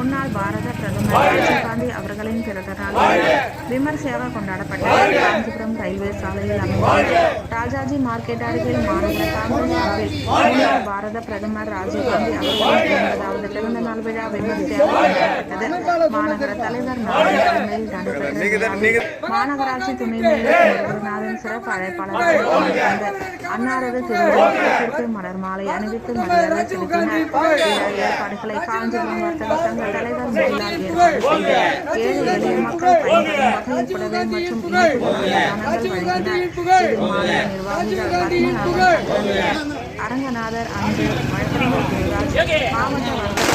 முன்னாள் பாரத பிரதமர் ராஜீவ்காந்தி அவர்களின் பிறந்த நாள் விமர்சையாக கொண்டாடப்பட்டது. காஞ்சிபுரம் ரயில்வே சாலையில் அமைந்துள்ள ராஜாஜி மார்க்கெட் அருகில் மாநகர காங்கிரஸ் சார்பில் முன்னாள் பாரத பிரதமர் ராஜீவ்காந்தி அவர்களின் 80வது பிறந்த நாள் விழா விமர்சையாக கொண்டாடப்பட்டது. மாநகர தலைவர் நாராயண தலைமையில் நடைபெற்ற மாநகராட்சி துணை மேயர் குருநாதன் சிறப்பு அழைப்பாளர்கள் அன்னாரது திருவுருவத்திற்கு மலர் மாலை அணிவித்து மரியாதை செலுத்தினர். ஏற்பாடுகளை காஞ்சிபுரம் வர்த்தக சங்க தலைவர் மோதிலால் ஏற்பாடு செய்தார். ஏழை எளிய மக்கள் பயன்பெறும் வகையில் புடவை மற்றும் தானங்கள் வழங்கினர். இதில் மாநில நிர்வாகிகள் பத்மநாபன், அரங்கநாதர், அன்பு, வழக்கறிஞர் தேவராஜ், மாவட்ட வர்த்தக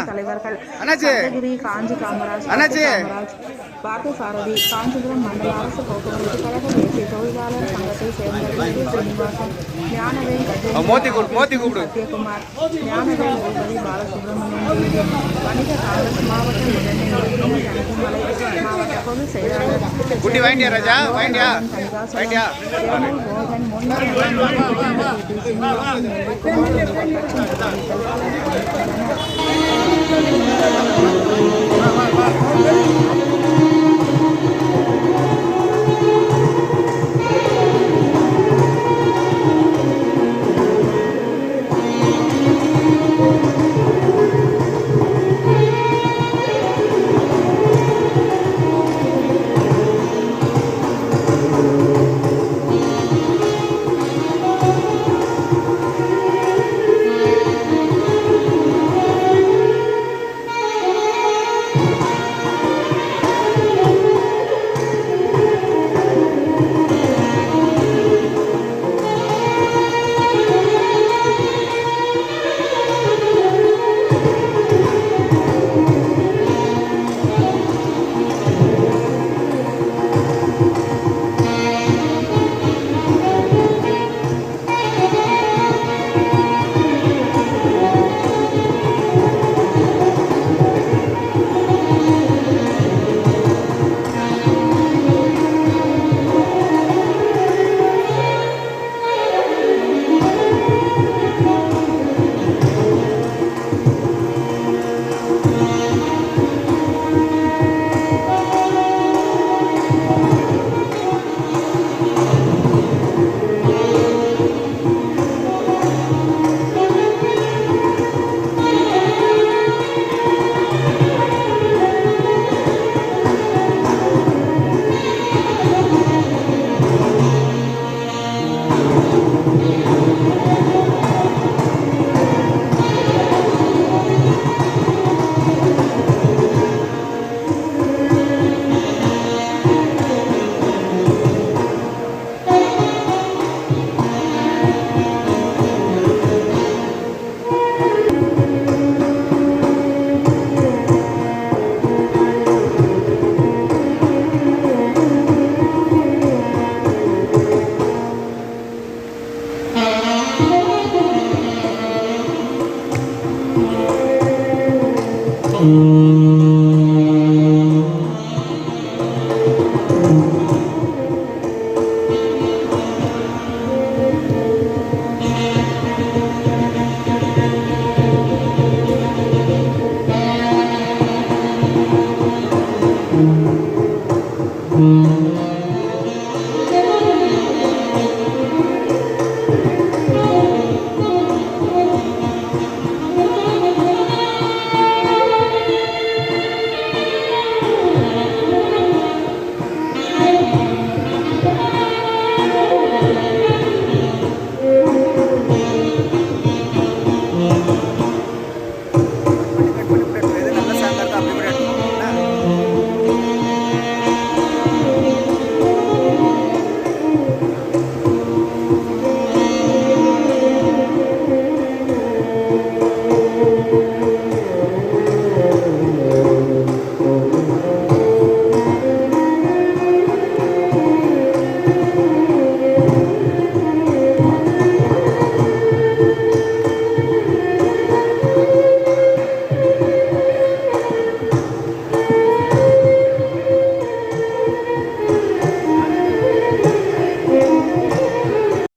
தலைவர்கள் காஞ்சி காமராஜ், பாட்டு சாரதி, காஞ்சிபுரம் மண்டல அரசு போக்குவரத்து கழக தேசிய தொழிலாளர் சங்கத்தை சேர்ந்த சீனிவாசன், ஞானவேல் சத்யகுமார், ஞானவேல் பூபதி பாலசுப்ரமணியன், வணிக காங்கிரஸ் மாவட்ட முதன்மை உறுப்பினர் கணக்குமலை, மாவட்ட பொதுச் செயலாளர் மோகன், முன்னாள் Mm-hmm.